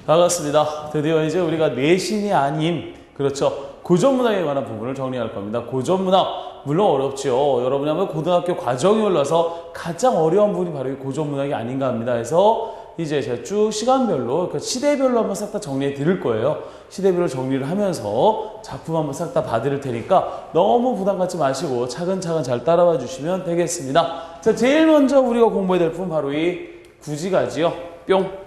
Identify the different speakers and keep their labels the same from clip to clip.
Speaker 1: 반갑습니다. 드디어 이제 우리가 내신이 아닌, 그렇죠, 고전문학에 관한 부분을 정리할 겁니다. 고전문학, 물론 어렵죠. 여러분이 아마 고등학교 과정에 올라서 가장 어려운 부분이 바로 이 고전문학이 아닌가 합니다. 그래서 이제 제가 쭉 시간별로, 그러니까 시대별로 한번 싹 다 정리해 드릴 거예요. 시대별로 정리를 하면서 작품 한번 싹 다 봐드릴 테니까 너무 부담 갖지 마시고 차근차근 잘 따라와 주시면 되겠습니다. 자, 제일 먼저 우리가 공부해야 될 부분 바로 이 구지가지요. 뿅.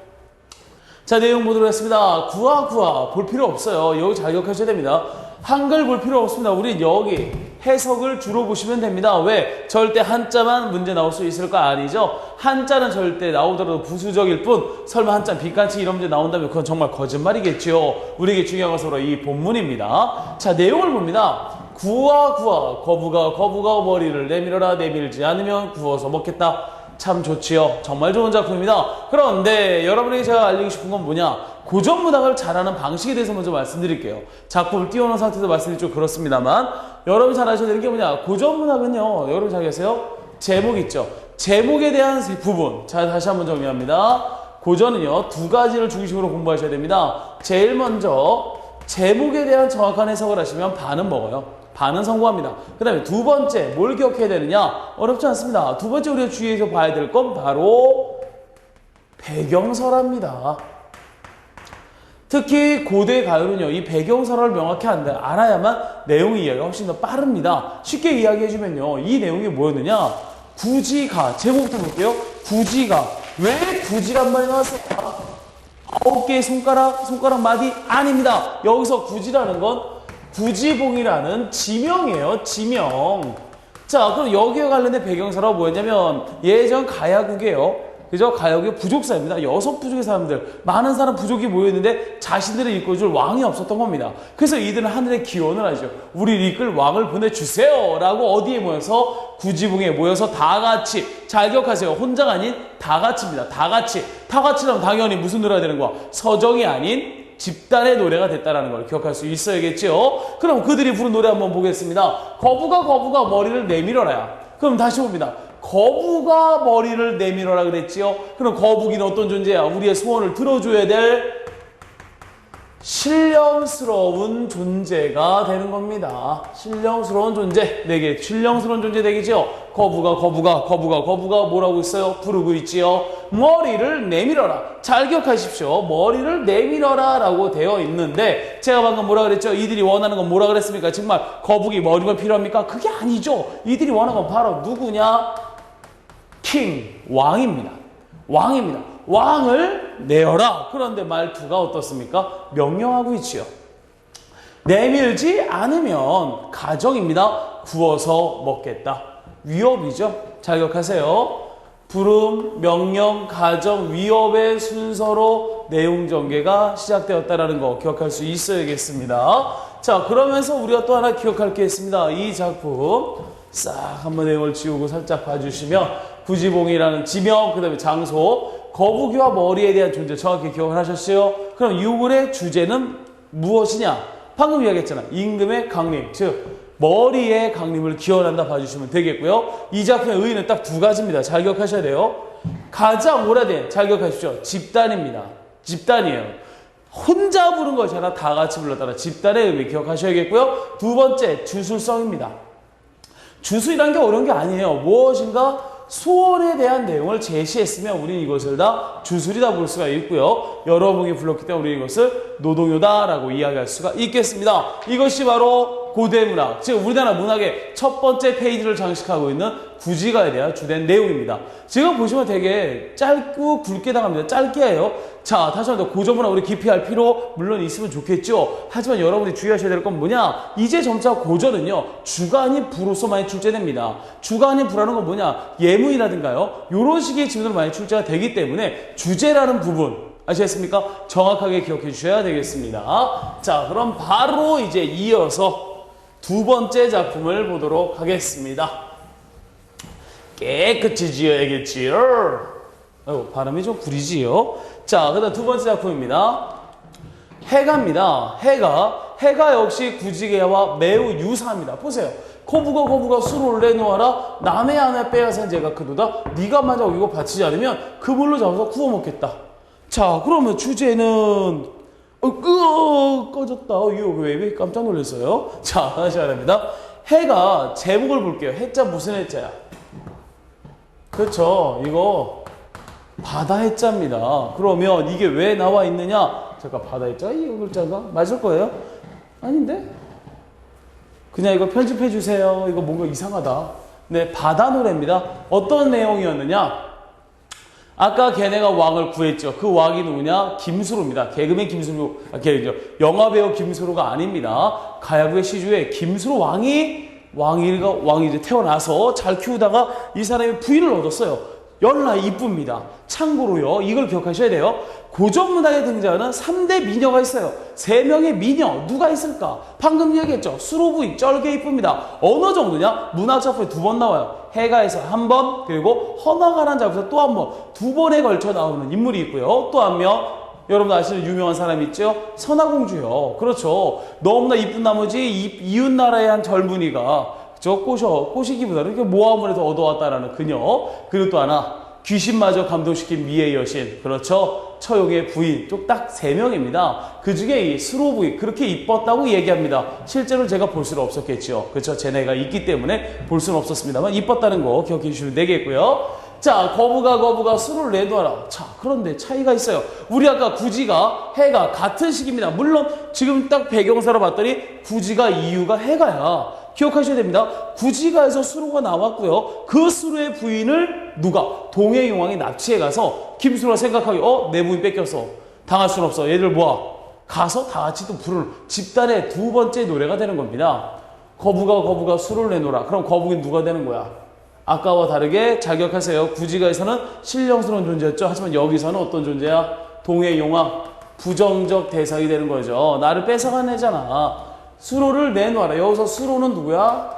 Speaker 1: 자, 내용 보도록 하겠습니다. 구화 볼 필요 없어요. 여기 잘 기억하셔야 됩니다. 한글 볼 필요 없습니다. 우리 여기 해석을 주로 보시면 됩니다. 왜? 절대 한자만 문제 나올 수 있을 거 아니죠? 한자는 절대 나오더라도 부수적일 뿐, 설마 한자 빗간치 이런 문제 나온다면 그건 정말 거짓말이겠죠. 우리에게 중요한 것은 바로 이 본문입니다. 자, 내용을 봅니다. 구화 거부가 머리를 내밀어라. 내밀지 않으면 구워서 먹겠다. 참 좋지요. 정말 좋은 작품입니다. 그런데 여러분에게 제가 알리고 싶은 건 뭐냐? 고전문학을 잘하는 방식에 대해서 먼저 말씀드릴게요. 작품을 띄워놓은 상태에서 말씀이 좀 그렇습니다만, 여러분이 잘 아셔야 되는 게 뭐냐? 고전문학은요, 여러분 잘 계세요? 제목 있죠? 제목에 대한 부분. 자, 다시 한번 정리합니다. 고전은요, 두 가지를 중심으로 공부하셔야 됩니다. 제일 먼저 제목에 대한 정확한 해석을 하시면 반은 먹어요. 반은 성공합니다. 그 다음에 두 번째, 뭘 기억해야 되느냐? 어렵지 않습니다. 두 번째 우리가 주의해서 봐야 될 건 바로 배경설화입니다. 특히 고대 가요는요, 이 배경설화를 명확히 알아야만 내용 이해가 훨씬 더 빠릅니다. 쉽게 이야기해주면요, 이 내용이 뭐였느냐? 구지가, 제목부터 볼게요. 구지가. 왜 구지란 말이 나왔을까? 9개의 손가락 마디? 아닙니다. 여기서 구지라는 건 구지봉이라는 지명이에요. 지명. 자, 그럼 여기에 관련된 배경사라고 뭐였냐면 예전 가야국이에요. 그죠? 가야국의 부족사입니다. 6부족의 사람들, 많은 사람 부족이 모였는데 자신들을 이끌어줄 왕이 없었던 겁니다. 그래서 이들은 하늘에 기원을 하죠. 우리를 이끌 왕을 보내주세요 라고 어디에 모여서? 구지봉에 모여서 다 같이, 잘 기억하세요. 혼자가 아닌 다 같이입니다. 다 같이라면 당연히 무슨 노래가 되는 거야? 서정이 아닌 집단의 노래가 됐다는 걸 기억할 수 있어야겠죠. 그럼 그들이 부른 노래 한번 보겠습니다. 거부가 머리를 내밀어라야. 그럼 다시 봅니다. 거부가 머리를 내밀어라 그랬지요. 그럼 거북이는 어떤 존재야? 우리의 소원을 들어줘야 될 신령스러운 존재가 되는 겁니다. 신령스러운 존재. 내게 신령스러운 존재 되겠지요. 거부가 뭐라고 있어요? 부르고 있지요. 머리를 내밀어라. 잘 기억하십시오. 머리를 내밀어라 라고 되어 있는데, 제가 방금 뭐라 그랬죠? 이들이 원하는 건 뭐라 그랬습니까? 정말 거북이 머리가 필요합니까? 그게 아니죠. 이들이 원하는 건 바로 누구냐? 왕입니다. 왕을 내어라. 그런데 말투가 어떻습니까? 명령하고 있지요. 내밀지 않으면 가정입니다. 구워서 먹겠다. 위협이죠. 잘 기억하세요. 부름, 명령, 가정, 위협의 순서로 내용 전개가 시작되었다는 거 기억할 수 있어야겠습니다. 자, 그러면서 우리가 또 하나 기억할 게 있습니다. 이 작품 싹 한번 내용을 지우고 살짝 봐주시면, 구지봉이라는 지명, 그 다음에 장소, 거북이와 머리에 대한 존재 정확히 기억을 하셨어요? 그럼 유물의 주제는 무엇이냐? 방금 이야기했잖아. 임금의 강림, 즉 머리의 강림을 기원한다 봐주시면 되겠고요. 이 작품의 의의는 딱 두 가지입니다. 잘 기억하셔야 돼요. 가장 오래된, 잘 기억하십시오. 집단입니다. 집단이에요. 혼자 부른 것이 다 같이 불렀다는 집단의 의미 기억하셔야겠고요. 두 번째, 주술성입니다. 주술이란 게 어려운 게 아니에요. 무엇인가 소원에 대한 내용을 제시했으면 우리는 이것을 다 주술이다 볼 수가 있고요. 여러분이 불렀기 때문에 우리는 이것을 노동요다라고 이야기할 수가 있겠습니다. 이것이 바로 고대 문학, 즉 우리나라 문학의 첫 번째 페이지를 장식하고 있는 구지가에 대한 주된 내용입니다. 지금 보시면 되게 짧고 굵게 나갑니다. 짧게 해요. 자, 다시 한번 고전문학 우리 깊이 할 필요 물론 있으면 좋겠죠. 하지만 여러분이 주의하셔야 될 건 뭐냐? 이제 점차 고전은요, 주간이 부로서 많이 출제됩니다. 주간이 부라는 건 뭐냐? 예문이라든가요, 이런 식의 질문으로 많이 출제가 되기 때문에 주제라는 부분 아시겠습니까? 정확하게 기억해 주셔야 되겠습니다. 자, 그럼 바로 이제 이어서 두 번째 작품을 보도록 하겠습니다. 깨끗이 지어야겠지요. 아이고, 발음이 좀 구리지요. 자, 그 다음 두 번째 작품입니다. 해가입니다. 해가 역시 구지개와 매우 유사합니다. 보세요. 거부가 술을 내놓아라. 남의 안에 빼앗은 죄가 크도다. 네가 만약 이거 바치지 않으면 그물로 잡아서 구워 먹겠다. 자, 그러면 주제는 꺼졌다. 이거 왜 깜짝 놀랐어요? 자, 다시 말합니다. 해가 제목을 볼게요. 해자 무슨 해자야? 그렇죠. 이거 바다 해자입니다. 그러면 이게 왜 나와 있느냐? 잠깐 바다 해자 이 글자가 맞을 거예요? 아닌데? 그냥 이거 편집해 주세요. 이거 뭔가 이상하다. 네, 바다 노래입니다. 어떤 내용이었느냐? 아까 걔네가 왕을 구했죠. 그 왕이 누구냐? 김수로입니다. 개그맨 김수로, 영화배우 김수로가 아닙니다. 가야부의 시주에 김수로 왕이 이제 태어나서 잘 키우다가 이 사람이 부인을 얻었어요. 열나 이쁩니다. 참고로요, 이걸 기억하셔야 돼요. 고전문학에 등장하는 3대 미녀가 있어요. 3명의 미녀, 누가 있을까? 방금 얘기했죠. 수로부인, 쩔게 이쁩니다. 어느 정도냐? 문학작품에 2번 나와요. 해가에서 1번, 그리고 허나가라는 작품에서 또 1번, 2번에 걸쳐 나오는 인물이 있고요. 또 한 명, 여러분 아시는 유명한 사람 있죠? 선화공주요. 그렇죠. 너무나 이쁜 나머지 이웃나라의 한 젊은이가 꼬시기보다는 이렇게 모함을 해서 얻어왔다라는 그녀. 그리고 또 하나, 귀신마저 감동시킨 미의 여신. 그렇죠. 처용의 부인. 딱 3명입니다. 그 중에 이 수로부인, 그렇게 이뻤다고 얘기합니다. 실제로 제가 볼 수는 없었겠죠. 그렇죠. 쟤네가 있기 때문에 볼 수는 없었습니다만, 이뻤다는 거 기억해 주시면 되겠고요. 자, 거부가 수를 내놔라. 자, 그런데 차이가 있어요. 우리 아까 구지가, 해가 같은 식입니다. 물론 지금 딱 배경사로 봤더니 구지가 이유가 해가야. 기억하셔야 됩니다. 구지가에서 수로가 나왔고요. 그 수로의 부인을 누가? 동해용왕이 납치해 가서 김수로가 생각하기, 내 부인 뺏겼어. 당할 순 없어. 얘들 모아. 가서 다 같이 또 부를 집단의 2번째 노래가 되는 겁니다. 거부가 수를 내놓으라. 그럼 거북이는 누가 되는 거야? 아까와 다르게 잘 기억하세요. 구지가에서는 신령스러운 존재였죠. 하지만 여기서는 어떤 존재야? 동해용왕. 부정적 대상이 되는 거죠. 나를 뺏어간 애잖아. 수로를 내놓아라. 여기서 수로는 누구야?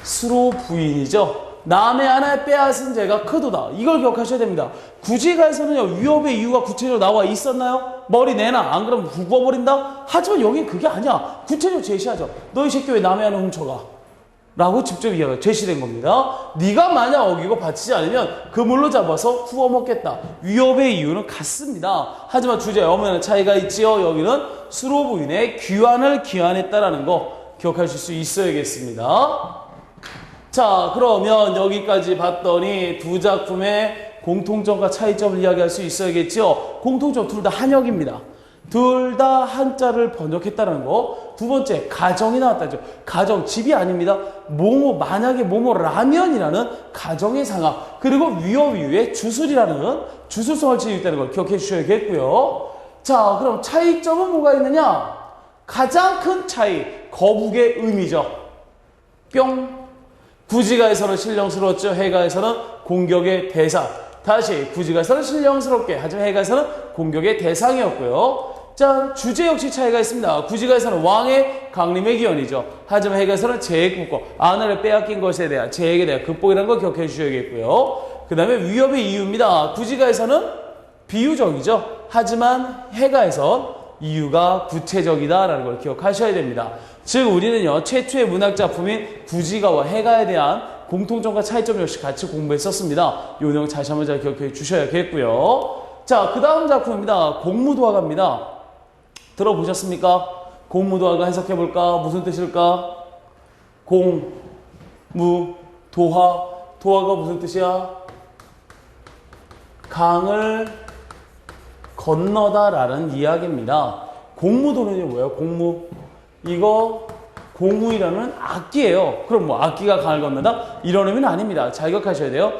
Speaker 1: 수로 부인이죠. 남의 하나에 빼앗은 죄가 크도다. 이걸 기억하셔야 됩니다. 구지가에서는요, 위협의 이유가 구체적으로 나와 있었나요? 머리 내놔. 안 그러면 굽어버린다? 하지만 여기 그게 아니야. 구체적으로 제시하죠. 너 이 새끼 왜 남의 하나 훔쳐가? 라고 직접 이야기가 제시된 겁니다. 네가 만약 어기고 바치지 않으면 그물로 잡아서 구워 먹겠다. 위협의 이유는 같습니다. 하지만 주제에 엄연한 차이가 있지요. 여기는 수로 부인의 귀환을 기한했다라는 거 기억하실 수 있어야겠습니다. 자, 그러면 여기까지 봤더니 두 작품의 공통점과 차이점을 이야기할 수 있어야겠죠. 공통점 둘 다 한역입니다. 둘 다 한자를 번역했다는 거. 두 번째, 가정이 나왔다죠. 가정, 집이 아닙니다. 만약에 라면이라는 가정의 상황. 그리고 위협 이후에 주술이라는 주술성을 지니고 있다는 걸 기억해 주셔야겠고요. 자, 그럼 차이점은 뭐가 있느냐? 가장 큰 차이, 거북의 의미죠. 뿅. 구지가에서는 신령스러웠죠. 해가에서는 공격의 대상. 다시 구지가에서는 신령스럽게, 하지만 해가에서는 공격의 대상이었고요. 자, 주제 역시 차이가 있습니다. 구지가에서는 왕의 강림의 기원이죠. 하지만 해가에서는 재해 극복, 아내를 빼앗긴 것에 대한 재해에 대한 극복이라는 걸 기억해 주셔야겠고요. 그 다음에 위협의 이유입니다. 구지가에서는 비유적이죠. 하지만 해가에선 이유가 구체적이다라는 걸 기억하셔야 됩니다. 즉 우리는요, 최초의 문학작품인 구지가와 해가에 대한 공통점과 차이점 역시 같이 공부했었습니다. 이 내용 다시 한번 잘 기억해 주셔야겠고요. 자, 그 다음 작품입니다. 공무도화가입니다. 들어보셨습니까? 공무도화가 해석해볼까? 무슨 뜻일까? 도화가 무슨 뜻이야? 강을 건너다라는 이야기입니다. 공무도는요, 뭐예요? 이거 공무이라는 악기예요. 그럼 악기가 강을 건너다? 이런 의미는 아닙니다. 잘 기억하셔야 돼요.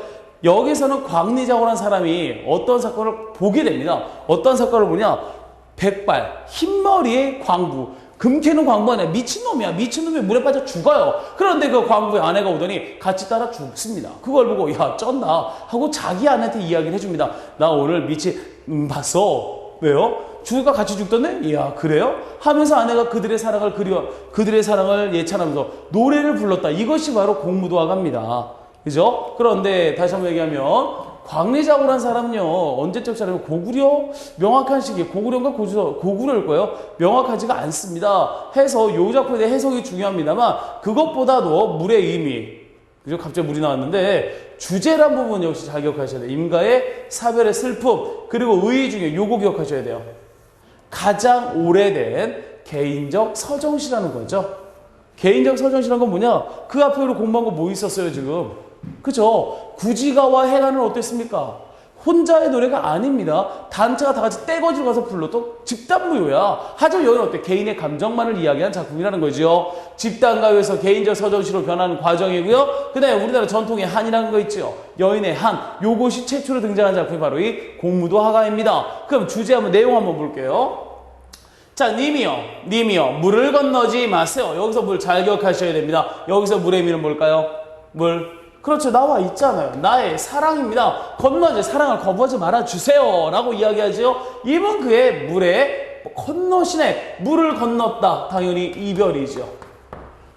Speaker 1: 여기서는 광리자고라는 사람이 어떤 사건을 보게 됩니다. 어떤 사건을 보냐? 백발, 흰머리의 광부. 금캐는 광부 아니야. 미친놈이야. 미친놈이 물에 빠져 죽어요. 그런데 그 광부의 아내가 오더니 같이 따라 죽습니다. 그걸 보고 야 쩐다 하고 자기 아내한테 이야기를 해줍니다. 나 오늘 봤어. 왜요? 죽을까 같이 죽던데? 이야 그래요? 하면서 아내가 그들의 사랑을 예찬하면서 노래를 불렀다. 이것이 바로 공무도화가입니다. 그죠? 그런데 다시 한번 얘기하면 광리자고라는 사람은요, 언제적 사람이 고구려? 명확한 시기, 고구려인가 고구려일 거예요. 명확하지가 않습니다. 해서 요 작품에 대해 해석이 중요합니다만 그것보다도 물의 의미, 그죠? 갑자기 물이 나왔는데 주제란 부분 역시 잘 기억하셔야 돼요. 임가의 사별의 슬픔 그리고 의의 중에 요거 기억하셔야 돼요. 가장 오래된 개인적 서정시라는 거죠. 개인적 서정시라는 건 뭐냐? 그 앞에 우리 공부한 거 뭐 있었어요 지금? 그죠? 구지가와 해가는 어땠습니까? 혼자의 노래가 아닙니다. 단체가 다 같이 떼거지로 가서 불러도 집단무효야. 하지만 여기는 어때? 개인의 감정만을 이야기한 작품이라는 거죠. 집단가요에서 개인적 서정시로 변하는 과정이고요. 그 다음에 우리나라 전통의 한이라는 거 있죠. 여인의 한. 요것이 최초로 등장한 작품이 바로 이 공무도 화가입니다. 그럼 주제 한번 내용 한번 볼게요. 자, 님이요. 물을 건너지 마세요. 여기서 물 잘 기억하셔야 됩니다. 여기서 물의 의미는 뭘까요? 물. 그렇죠. 나와 있잖아요. 나의 사랑입니다. 건너지 사랑을 거부하지 말아주세요. 라고 이야기하죠. 이분 그의 물에 건너시네. 물을 건넜다. 당연히 이별이죠.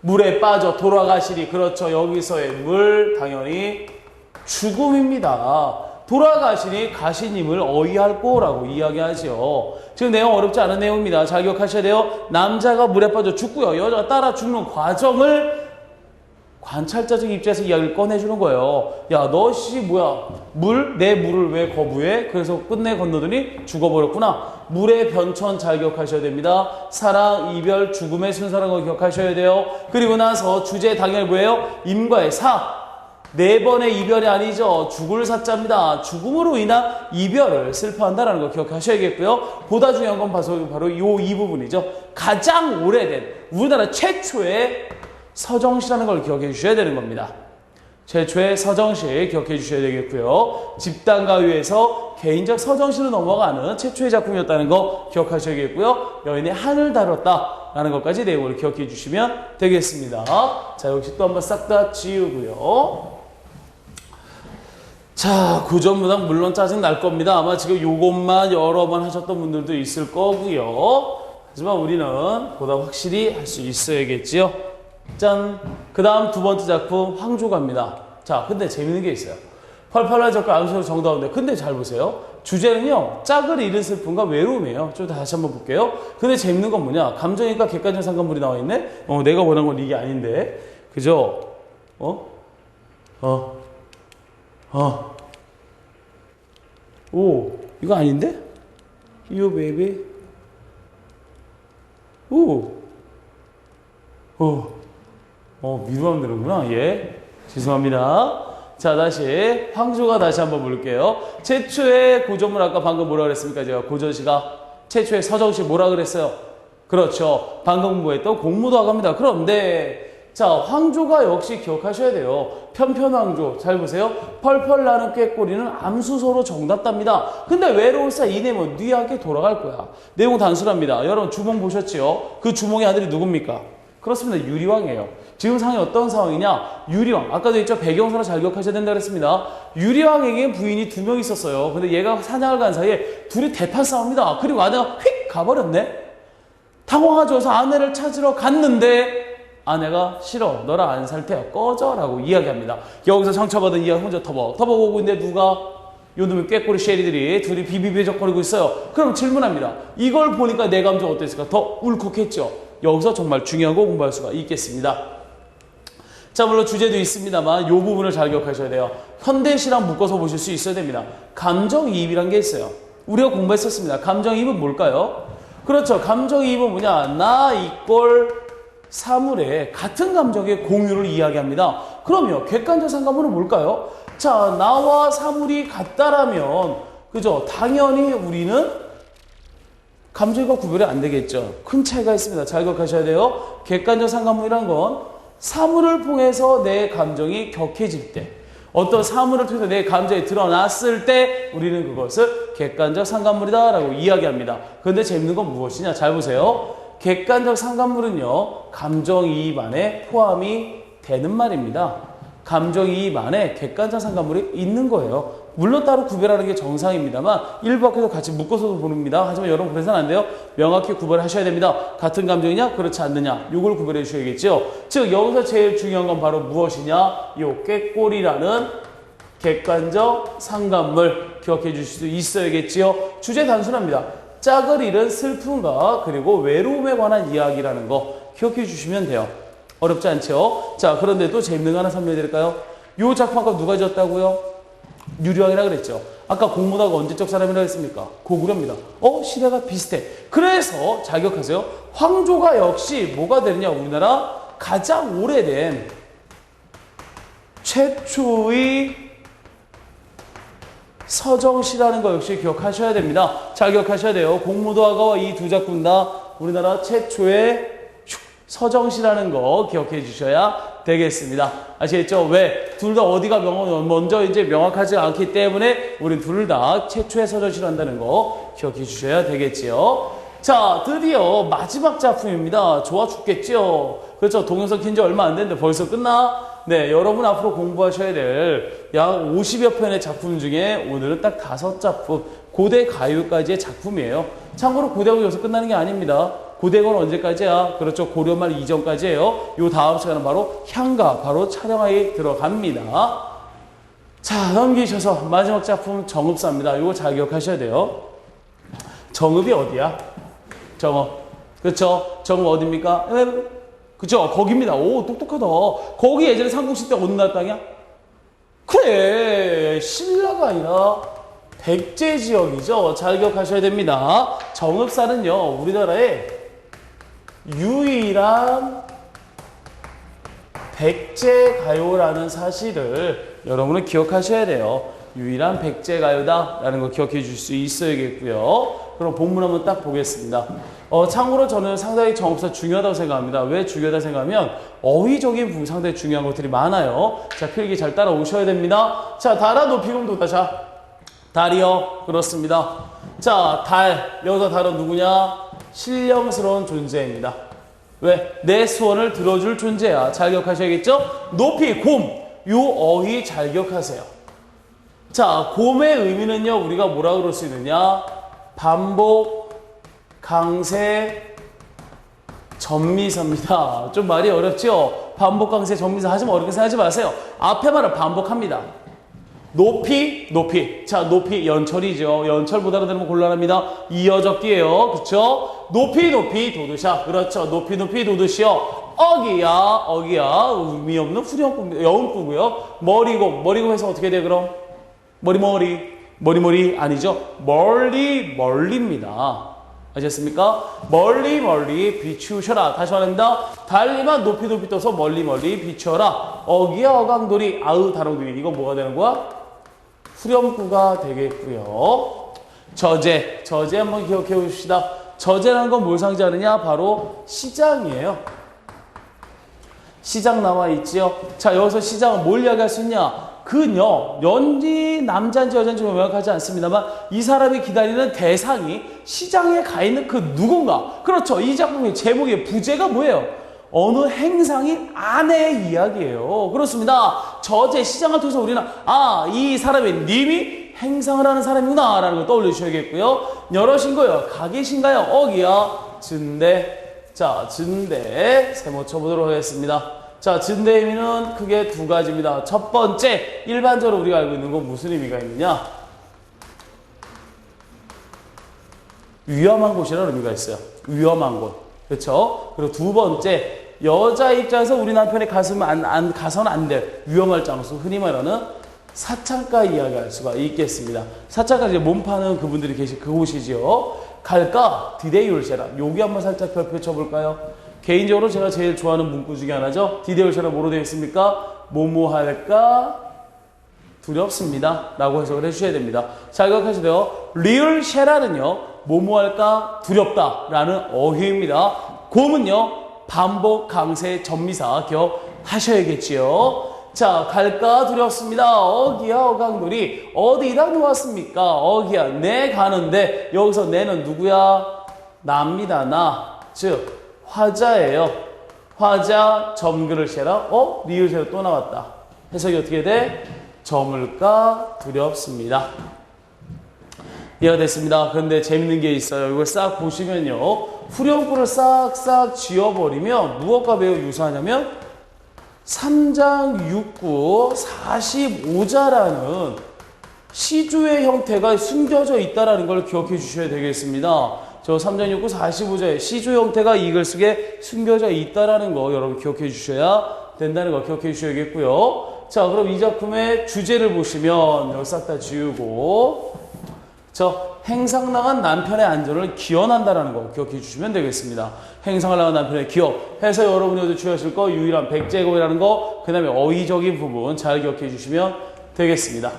Speaker 1: 물에 빠져 돌아가시리. 그렇죠. 여기서의 물 당연히 죽음입니다. 돌아가시니 가시님을 어이할 거라고 이야기하죠. 지금 내용 어렵지 않은 내용입니다. 잘 기억하셔야 돼요. 남자가 물에 빠져 죽고요. 여자가 따라 죽는 과정을 관찰자적 입장에서 이야기를 꺼내주는 거예요. 야, 너 내 물을 왜 거부해? 그래서 끝내 건너더니 죽어버렸구나. 물의 변천 잘 기억하셔야 됩니다. 사랑, 이별, 죽음의 순서라는 거 기억하셔야 돼요. 그리고 나서 주제 당연히 뭐예요? 임과의 사. 4번의 이별이 아니죠. 죽을 사자입니다. 죽음으로 인한 이별을 슬퍼한다는 거 기억하셔야겠고요. 보다 중요한 건 바로 이 부분이죠. 가장 오래된 우리나라 최초의 서정시라는 걸 기억해 주셔야 되는 겁니다. 최초의 서정시 기억해 주셔야 되겠고요. 집단가요에서 개인적 서정시로 넘어가는 최초의 작품이었다는 거 기억하셔야겠고요. 여인의 한을 다뤘다라는 것까지 내용을 기억해 주시면 되겠습니다. 자, 역시 또 한번 싹 다 지우고요. 자, 구전문항 물론 짜증 날 겁니다. 아마 지금 요것만 여러 번 하셨던 분들도 있을 거고요. 하지만 우리는 보다 확실히 할 수 있어야겠지요. 짠! 그 다음 두 번째 작품 황조가입니다. 자, 근데 재밌는 게 있어요. 펄펄한 적과 암소로 정다운데 근데 잘 보세요. 주제는요. 짝을 잃은 슬픔과 외로움이에요. 좀 다시 한번 볼게요. 근데 재밌는 건 뭐냐? 감정이니까 객관적 상관물이 나와 있네? 내가 원한 건 이게 아닌데. 그죠? 오, 이거 아닌데? You baby. 미루하면 되는구나. 예. 죄송합니다. 자, 다시 황조가 다시 한번 볼게요. 최초의 구전문 아까 방금 뭐라 그랬습니까? 제가 고전시가 최초의 서정시 뭐라 그랬어요? 그렇죠. 방금 공부했던 공무도 화가입니다. 그런데 자, 황조가 역시 기억하셔야 돼요. 편편황조. 잘 보세요. 펄펄 나는 꾀꼬리는 암수서로 정답답니다. 근데 외로울사 이 내용은 뉘하게 돌아갈 거야. 내용 단순합니다. 여러분 주몽 보셨지요? 그 주몽의 아들이 누굽니까? 그렇습니다. 유리왕이에요. 지금 상황이 어떤 상황이냐? 유리왕. 아까도 했죠? 배경선을 잘 기억하셔야 된다 그랬습니다. 유리왕에게 부인이 2명 있었어요. 근데 얘가 사냥을 간 사이에 둘이 대판 싸웁니다. 그리고 아내가 휙 가버렸네? 당황하죠. 그래서 아내를 찾으러 갔는데 아내가 싫어. 너랑 안 살 테야. 꺼져. 라고 이야기합니다. 여기서 상처받은 이야기 혼자 터벅 오고 있는데 누가? 요놈의 꾀꼬리 쉐리들이 둘이 비비비적거리고 있어요. 그럼 질문합니다. 이걸 보니까 내 감정 어땠을까? 더 울컥했죠. 여기서 정말 중요한 거 공부할 수가 있겠습니다. 자, 물론 주제도 있습니다만 이 부분을 잘 기억하셔야 돼요. 현대시랑 묶어서 보실 수 있어야 됩니다. 감정이입이란 게 있어요. 우리가 공부했었습니다. 감정이입은 뭘까요? 그렇죠. 감정이입은 뭐냐? 나 이꼴 사물의 같은 감정의 공유를 이야기합니다. 그러면 객관적 상관물은 뭘까요? 자, 나와 사물이 같다라면 그죠? 당연히 우리는 감정과 구별이 안 되겠죠. 큰 차이가 있습니다. 잘 기억하셔야 돼요. 객관적 상관물이란 건 사물을 통해서 내 감정이 격해질 때, 어떤 사물을 통해서 내 감정이 드러났을 때 우리는 그것을 객관적 상관물이다라고 이야기합니다. 그런데 재밌는 건 무엇이냐? 잘 보세요. 객관적 상관물은요, 감정이입 안에 포함이 되는 말입니다. 감정이입 안에 객관적 상관물이 있는 거예요. 물론 따로 구별하는 게 정상입니다만 일부 학교에서 같이 묶어서도 보릅니다. 하지만 여러분 그래서는 안 돼요. 명확히 구별하셔야 됩니다. 같은 감정이냐 그렇지 않느냐 이걸 구별해 주셔야겠죠. 즉 여기서 제일 중요한 건 바로 무엇이냐, 요 꾀꼬리라는 객관적 상관물 기억해 주실 수 있어야겠지요. 주제 단순합니다. 짝을 잃은 슬픔과 그리고 외로움에 관한 이야기라는 거 기억해 주시면 돼요. 어렵지 않죠? 자, 그런데도 재밌는 거 하나 설명해 드릴까요? 요 작품 아까 누가 지었다고요? 유령이라 그랬죠. 아까 공무다가 언제적 사람이라 했습니까? 고구려입니다. 시대가 비슷해. 그래서 잘 기억하세요. 황조가 역시 뭐가 되느냐? 우리나라 가장 오래된 최초의 서정시라는 거 역시 기억하셔야 됩니다. 잘 기억하셔야 돼요. 공무도화가와 이 두 작품 다 우리나라 최초의 서정시라는 거 기억해 주셔야 되겠습니다. 아시겠죠? 왜? 둘 다 어디가 먼저 이제 명확하지 않기 때문에 우린 둘 다 최초의 서정시를 한다는 거 기억해 주셔야 되겠지요. 자, 드디어 마지막 작품입니다. 좋아 죽겠죠? 그렇죠? 동영상 킨 지 얼마 안 됐는데 벌써 끝나? 네, 여러분 앞으로 공부하셔야 될 약 50여 편의 작품 중에 오늘은 딱 5작품, 고대 가요까지의 작품이에요. 참고로 고대가 여기서 끝나는 게 아닙니다. 고대건 언제까지야? 그렇죠. 고려 말 이전까지예요. 요 다음 시간은 바로 향가, 바로 촬영하에 들어갑니다. 자, 넘기셔서 마지막 작품 정읍사입니다. 이거 잘 기억하셔야 돼요. 정읍이 어디야? 정읍. 그렇죠. 정읍 어디입니까? 그죠? 거기입니다. 오, 똑똑하다. 거기 예전에 삼국시 때 어느 나라 땅이야? 그래, 신라가 아니라 백제 지역이죠. 잘 기억하셔야 됩니다. 정읍사는요, 우리나라의 유일한 백제 가요라는 사실을 여러분은 기억하셔야 돼요. 유일한 백제 가요다라는 거 기억해 줄 수 있어야겠고요. 그럼 본문 한번 딱 보겠습니다. 참고로 저는 상당히 정읍사 중요하다고 생각합니다. 왜 중요하다고 생각하면 어휘적인 부분 상당히 중요한 것들이 많아요. 자, 필기 잘 따라오셔야 됩니다. 자, 달아 높이금 도다. 자, 달이요. 그렇습니다. 자, 달. 여기서 달은 누구냐? 신령스러운 존재입니다. 왜? 내 소원을 들어줄 존재야. 잘 기억하셔야겠죠? 높이, 곰. 요 어휘 잘 기억하세요. 자, 곰의 의미는요, 우리가 뭐라 그럴 수 있느냐? 반복, 강세, 전미사입니다. 좀 말이 어렵죠? 반복, 강세, 전미사 하지만 어렵게 생각하지 마세요. 앞에 말을 반복합니다. 높이, 높이. 자, 높이, 연철이죠. 연철 못 알아들으면 곤란합니다. 이어적기예요. 그쵸? 높이, 높이, 도드샤. 그렇죠. 높이, 높이, 도드시요. 어기야, 어기야. 의미 없는 후렴구, 여음구고요. 머리고, 머리고 해서 어떻게 돼, 그럼? 머리 아니죠. 멀리, 멀리입니다. 아셨습니까? 멀리, 멀리 비추셔라. 다시 말합니다. 달리만 높이, 높이 떠서 멀리, 멀리 비추어라. 어기야, 어강돌이, 아으, 다롱둥이. 이거 뭐가 되는 거야? 후렴구가 되겠고요. 저제, 저제 한번 기억해 봅시다. 저제라는 건 뭘 상징하느냐? 바로 시장이에요. 시장 나와 있지요. 자, 여기서 시장은 뭘 이야기할 수 있냐? 그녀, 연지 남자인지 여자인지 명확하지 않습니다만 이 사람이 기다리는 대상이 시장에 가 있는 그 누군가. 그렇죠. 이 작품의 제목의 부제가 뭐예요? 어느 행상인 아내의 이야기예요. 그렇습니다. 저제 시장을 통해서 우리는 이 사람의 님이 행상을 하는 사람이구나 라는 걸 떠올리셔야겠고요. 여럿인 거요. 가 계신가요? 어기야, 진대. 자, 진대 세모 쳐보도록 하겠습니다. 자, 진대의 의미는 크게 두 가지입니다. 첫 번째, 일반적으로 우리가 알고 있는 건 무슨 의미가 있느냐? 위험한 곳이라는 의미가 있어요. 위험한 곳. 그렇죠? 그리고 두 번째, 여자 입장에서 우리 남편의 가서는 안 될 위험할 장소, 흔히 말하는 사창가 이야기할 수가 있겠습니다. 사창가 이제 몸 파는 그분들이 계신 그곳이지요. 갈까? 디데이올세라. 여기 한번 살짝 펼쳐볼까요? 개인적으로 제가 제일 좋아하는 문구 중에 하나죠. 디데올세라 뭐로 되어 있습니까? 뭐뭐 할까? 두렵습니다. 라고 해석을 해주셔야 됩니다. 자, 기억하셔야 돼요. 리얼쉐라는요, 뭐뭐 할까? 두렵다. 라는 어휘입니다. 곰은요, 반복, 강세, 전미사 기억하셔야겠지요. 자, 갈까? 두렵습니다. 어기야, 어강놀이. 어디다 놓았습니까? 어기야, 내 가는데, 여기서 내는 누구야? 나입니다. 나. 즉, 화자예요. 화자, 점그릇이라. 리을세로 또 나왔다. 해석이 어떻게 돼? 저물까? 두렵습니다. 이해가 됐습니다. 그런데 재밌는 게 있어요. 이걸 싹 보시면요. 후렴구를 싹싹 지워버리면 무엇과 매우 유사하냐면 3장 6구 45자라는 시조의 형태가 숨겨져 있다는 걸 기억해 주셔야 되겠습니다. 저 3장 6구 45조의 시조 형태가 이 글 속에 숨겨져 있다라는 거 여러분 기억해 주셔야 된다는 거 기억해 주셔야겠고요. 자, 그럼 이 작품의 주제를 보시면 여기 싹 다 지우고 행상 나간 남편의 안전을 기원한다라는 거 기억해 주시면 되겠습니다. 행상을 나간 남편의 기억 해서 여러분이 주의하실 거 유일한 백제곡이라는 거, 그 다음에 어휘적인 부분 잘 기억해 주시면 되겠습니다.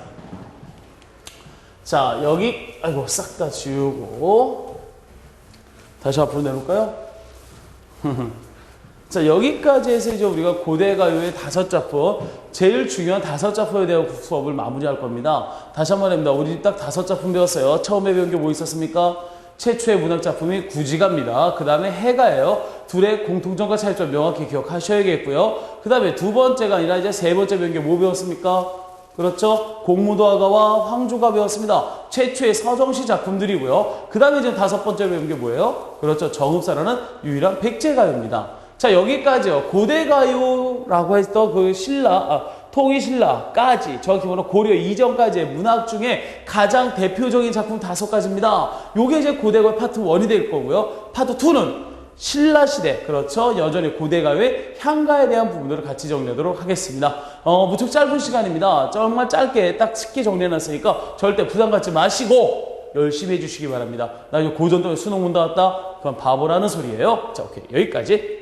Speaker 1: 자, 여기 아이고 싹 다 지우고 다시 앞으로 내놓을까요? 자, 여기까지 해서 이제 우리가 고대가요의 5작품, 제일 중요한 5작품에 대한 수업을 마무리할 겁니다. 다시 한번 해봅니다. 우리 딱 5작품 배웠어요. 처음에 배운 게 뭐 있었습니까? 최초의 문학작품이 구지가입니다. 그 다음에 해가예요. 둘의 공통점과 차이점 명확히 기억하셔야겠고요. 그 다음에 두 번째가 아니라 이제 세 번째 배운 게 뭐 배웠습니까? 그렇죠? 공무도화가와 황조가 배웠습니다. 최초의 서정시 작품들이고요. 그 다음에 이제 5번째 배운 게 뭐예요? 그렇죠? 정읍사라는 유일한 백제가요입니다. 자, 여기까지요. 고대가요라고 했던 그 통일신라까지, 정확히 말하면 고려 이전까지의 문학 중에 가장 대표적인 작품 5가지입니다. 요게 이제 고대가요 파트 1이 될 거고요. 파트 2는 신라시대, 그렇죠? 여전히 고대가요의 향가에 대한 부분들을 같이 정리하도록 하겠습니다. 무척 짧은 시간입니다. 정말 짧게 딱 쉽게 정리해놨으니까 절대 부담 갖지 마시고 열심히 해주시기 바랍니다. 나 이제 고전도 수능 문다 왔다? 그건 바보라는 소리예요. 자, 오케이. 여기까지.